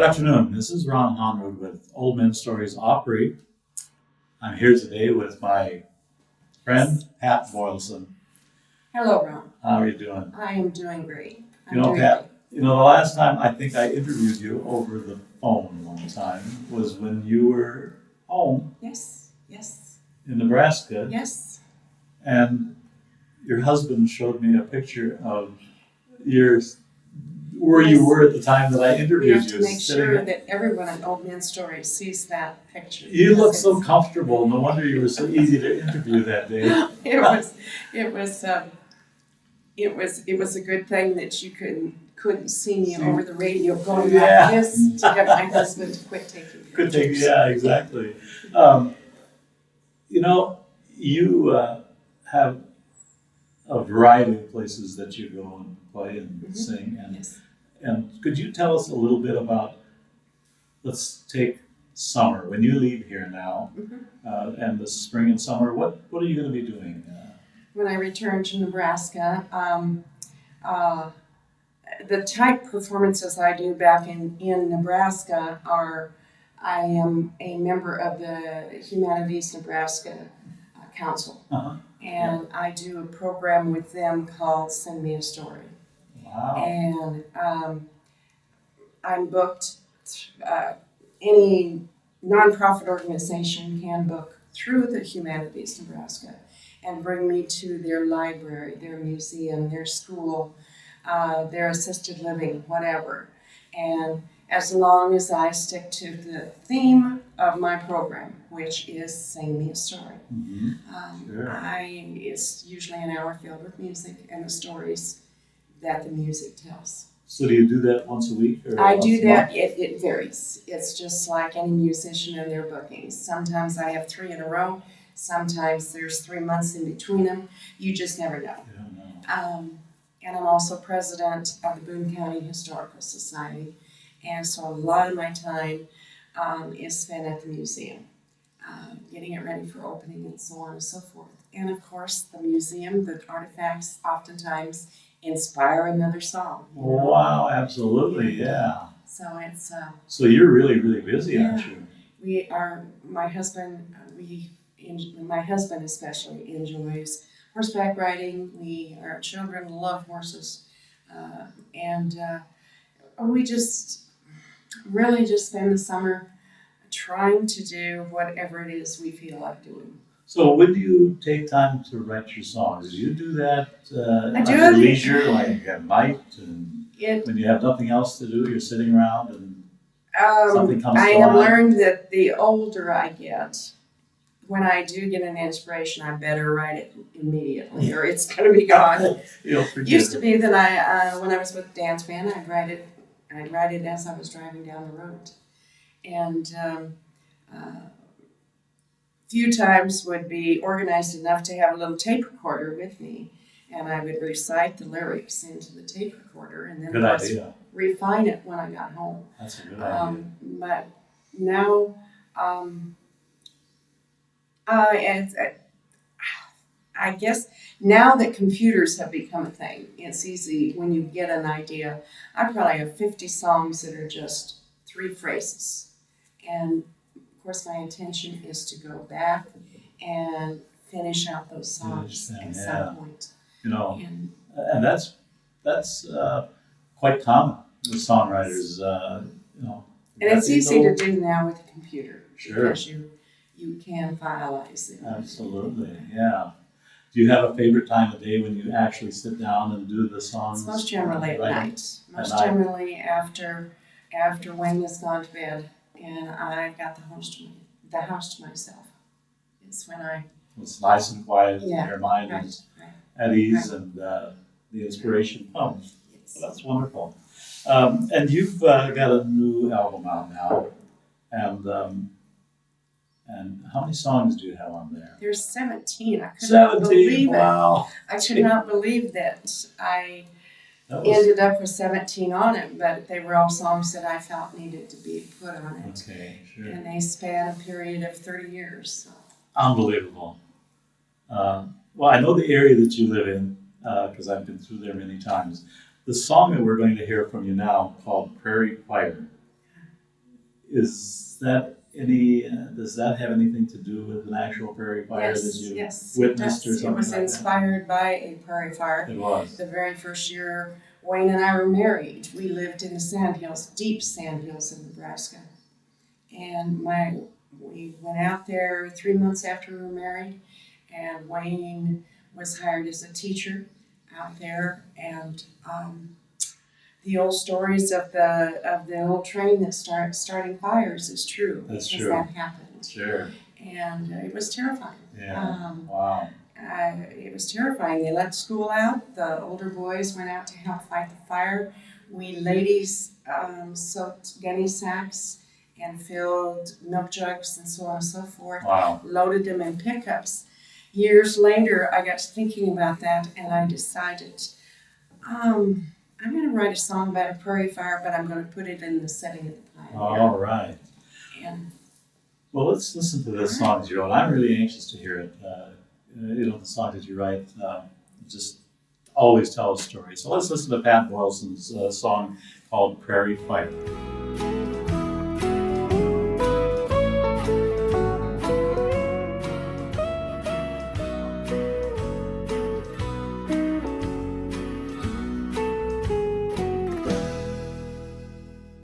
Good afternoon. This is Ron Honrud with Men Stories Opry. I'm here today with my friend, Pat Boilesen. Hello, Ron. How are you doing? I am doing great. Pat, the last time I think I interviewed you over the phone one time was when you were home Yes. in Nebraska. Yes. And your husband showed me a picture of where you were at the time that I interviewed you. We have to make sure that everyone at Old Men Stories sees that picture. You look so comfortable. No wonder you were so easy to interview that day. It was a good thing that you couldn't see me over the radio going like this to get my husband to quit taking pictures. Yeah, exactly. You have a variety of places that you go and play and sing. And could you tell us a little bit about, let's take summer. When you leave here now, and the spring and summer, what are you going to be doing? When I return to Nebraska, the type performances I do back in Nebraska are, I am a member of the Humanities Nebraska Council. And I do a program with them called Send Me a Story. Wow. And I'm booked, any nonprofit organization can book through the Humanities Nebraska and bring me to their library, their museum, their school, their assisted living, whatever. And as long as I stick to the theme of my program, which is Sing Me a Story. It's usually an hour filled with music and the stories that the music tells. So do you do that once a week? Or I do that. It varies. It's just like any musician and their bookings. Sometimes I have 3 in a row. Sometimes there's 3 months in between them. You just never know. You don't know. And I'm also president of the Boone County Historical Society. And so a lot of my time is spent at the museum, getting it ready for opening and so on and so forth. And of course, the museum, the artifacts oftentimes inspire another song. Wow, absolutely, yeah. So it's... so you're really, really busy, aren't you? We are, my husband especially enjoys horseback riding. Our children love horses. And we just really just spend the summer trying to do whatever it is we feel like doing. So when do you take time to write your songs? Do you do that at your leisure, like at night, and when you have nothing else to do, you're sitting around and something comes to mind? I have learned that the older I get, when I do get an inspiration, I better write it immediately or it's going to be gone. Used to be that I, when I was with the dance band, I'd write it as I was driving down the road. And few times would be organized enough to have a little tape recorder with me, and I would recite the lyrics into the tape recorder and then of course refine it when I got home. That's a good idea. But now, I guess now that computers have become a thing, it's easy when you get an idea. I probably have 50 songs that are just 3 phrases, and of course, my intention is to go back and finish out those songs at some point. And that's quite common with songwriters. And it's easy to do now with a computer. Sure. Because you can finalize it. Absolutely, yeah. Do you have a favorite time of day when you actually sit down and do the songs? It's most generally at night. Most generally after Wayne has gone to bed. And I got the house to myself. It's when it's nice and quiet, your mind is at ease, and the inspiration comes. Yes. So that's wonderful. And you've got a new album out now, and how many songs do you have on there? There's 17. I could not believe it. Wow. I could not believe that I ended up with 17 on it, but they were all songs that I felt needed to be put on it. Okay, sure. And they span a period of 30 years. So. Unbelievable. Well, I know the area that you live in because I've been through there many times. The song that we're going to hear from you now, called Prairie Fire, Is that any? Does that have anything to do with an actual prairie fire that you witnessed or something It was like that? inspired by a prairie fire. It was. The very first year Wayne and I were married, we lived in the sandhills, deep sandhills in Nebraska. And we went out there 3 months after we were married, and Wayne was hired as a teacher out there. And the old stories of the old train that starting fires is true. That's because true. That happened. Sure. And it was terrifying. Yeah. Wow. It was terrifying. They let school out. The older boys went out to help fight the fire. We ladies soaked gunny sacks and filled milk jugs and so on and so forth. Wow. Loaded them in pickups. Years later, I got to thinking about that, and I decided, I'm going to write a song about a prairie fire, but I'm going to put it in the setting of the pioneer. All right. And well, let's listen to this song, Joe. I'm really anxious to hear it. The songs that you write just always tell a story. So let's listen to Pat Boilesen's song called Prairie Fire.